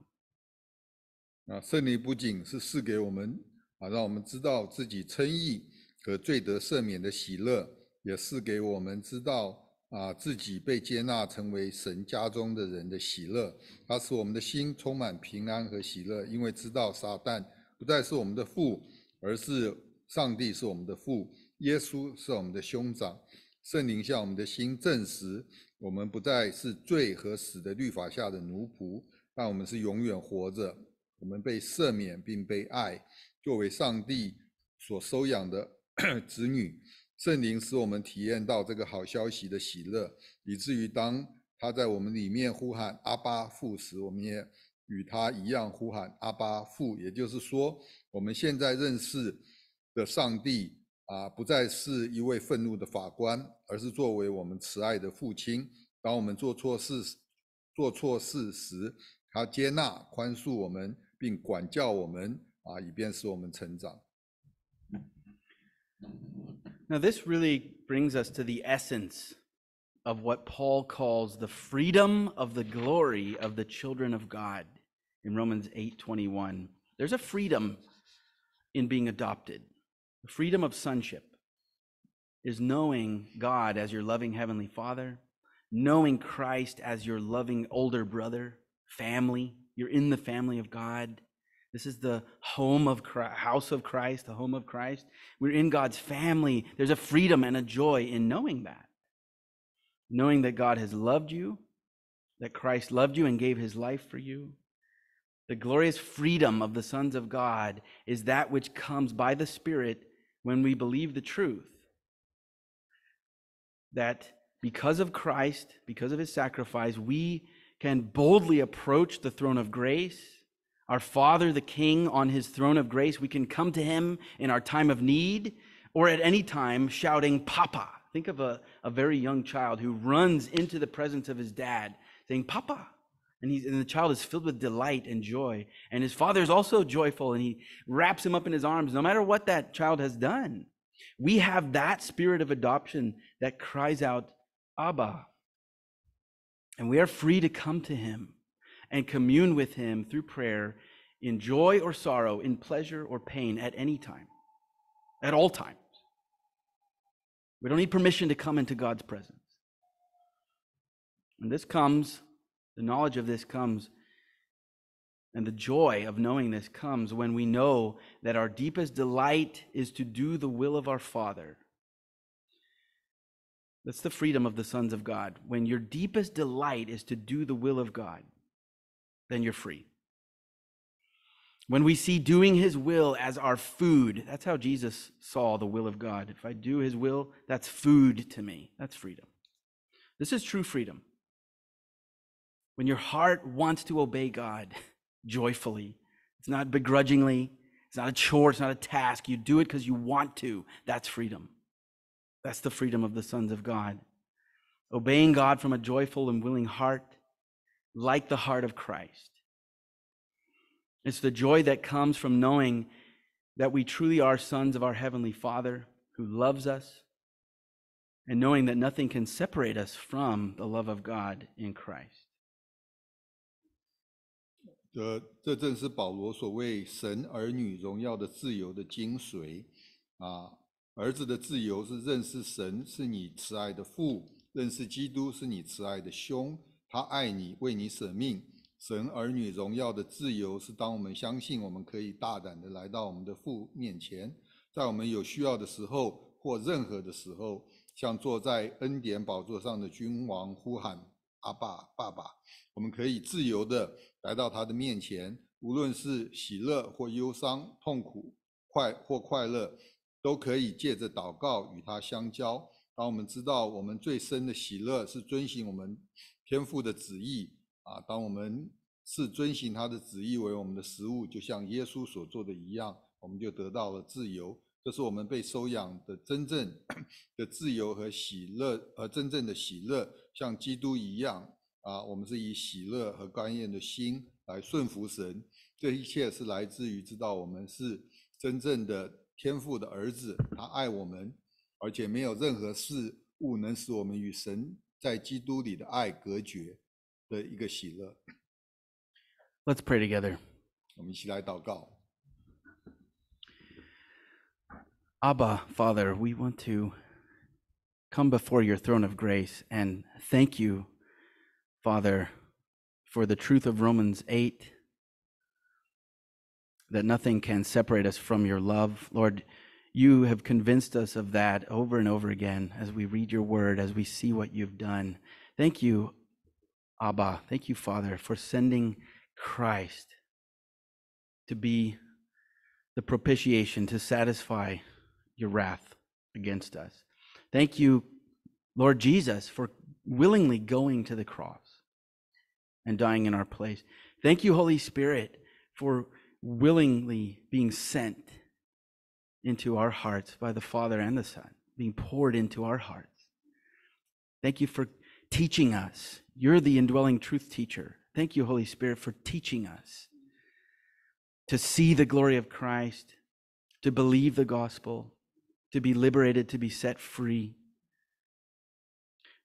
圣灵不仅是赐给我们让我们知道自己称义和罪得赦免的喜乐，也是给我们知道自己被接纳成为神家中的人的喜乐。它使我们的心充满平安和喜乐，因为知道撒旦不再是我们的父，而是上帝是我们的父，耶稣是我们的兄长。圣灵向我们的心证实，我们不再是罪和死的律法下的奴仆，但我们是永远活着。我们被赦免并被爱，作为上帝所收养的子女。圣灵使我们体验到这个好消息的喜乐，以至于当他在我们里面呼喊阿爸父时，我们也与他一样呼喊阿爸父。也就是说，我们现在认识的上帝不再是一位愤怒的法官，而是作为我们慈爱的父亲。当我们做错事时，他接纳宽恕我们，并管教我们以便使我们成长。Now, this really brings us to the essence of what Paul calls the freedom of the glory of the children of God in Romans 8:21. There's a freedom in being adopted. The freedom of sonship is knowing God as your loving heavenly Father, knowing Christ as your loving older brother, family. You're in the family of God. This is the home of Christ, house of Christ, the home of Christ. We're in God's family. There's a freedom and a joy in knowing that. Knowing that God has loved you, that Christ loved you and gave his life for you. The glorious freedom of the sons of God is that which comes by the Spirit when we believe the truth. That because of Christ, because of his sacrifice, we can boldly approach the throne of grace. Our Father, the King, on his throne of grace, we can come to him in our time of need or at any time shouting, Papa. Think of a very young child who runs into the presence of his dad saying, Papa. And the child is filled with delight and joy. And his father is also joyful, and he wraps him up in his arms no matter what that child has done. We have that spirit of adoption that cries out, Abba. And we are free to come to him and commune with him through prayer in joy or sorrow, in pleasure or pain, at any time, at all times. We don't need permission to come into God's presence. And this comes, the knowledge of this comes, and the joy of knowing this comes when we know that our deepest delight is to do the will of our Father. That's the freedom of the sons of God. When your deepest delight is to do the will of God, then you're free. When we see doing his will as our food, that's how Jesus saw the will of God. If I do his will, that's food to me. That's freedom. This is true freedom. When your heart wants to obey God joyfully, it's not begrudgingly, it's not a chore, it's not a task. You do it because you want to. That's freedom. That's the freedom of the sons of God. Obeying God from a joyful and willing heart, like the heart of Christ. It's the joy that comes from knowing that we truly are sons of our Heavenly Father who loves us, and knowing that nothing can separate us from the love of God in Christ. 这正是保罗所谓神儿女荣耀的自由的精髓啊！儿子的自由是认识神是你慈爱的父，认识基督是你慈爱的兄，他爱你，为你舍命。神儿女荣耀的自由是当我们相信我们可以大胆的来到我们的父面前，在我们有需要的时候或任何的时候，像坐在恩典宝座上的君王呼喊阿爸爸爸，我们可以自由的来到他的面前，无论是喜乐或忧伤，痛苦快乐，都可以借着祷告与他相交。当我们知道我们最深的喜乐是遵行我们天父的旨意啊，当我们是遵行他的旨意为我们的食物，就像耶稣所做的一样，我们就得到了自由。这是我们被收养的真正的自由和喜乐，真正的喜乐，像基督一样啊，我们是以喜乐和甘愿的心来顺服神。这一切是来自于知道我们是真正的天父的儿子，他爱我们，而且没有任何事物能使我们与神在基督里的爱隔绝的一个喜乐。Let's pray together. 我们一起来祷告。Abba, Father, we want to come before your throne of grace and thank you, Father, for the truth of Romans 8, that nothing can separate us from your love. Lord, you have convinced us of that over and over again as we read your word, as we see what you've done. Thank you, Abba. Thank you, Father, for sending Christ to be the propitiation, to satisfy your wrath against us. Thank you, Lord Jesus, for willingly going to the cross and dying in our place. Thank you, Holy Spirit, for willingly being sent into our hearts by the Father and the Son, being poured into our hearts. Thank you for teaching us. You're the indwelling truth teacher. Thank you, Holy Spirit, for teaching us to see the glory of Christ, to believe the gospel, to be liberated, to be set free.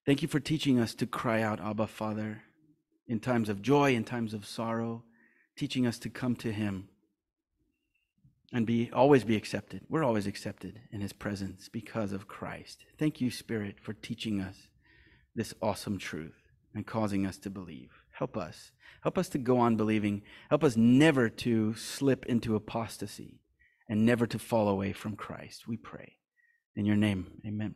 Thank you for teaching us to cry out, Abba, Father, in times of joy, in times of sorrow, teaching us to come to him and always be accepted. We're always accepted in his presence because of Christ. Thank you, Spirit, for teaching us this awesome truth and causing us to believe. Help us. Help us to go on believing. Help us never to slip into apostasy and never to fall away from Christ. We pray. In your name, amen.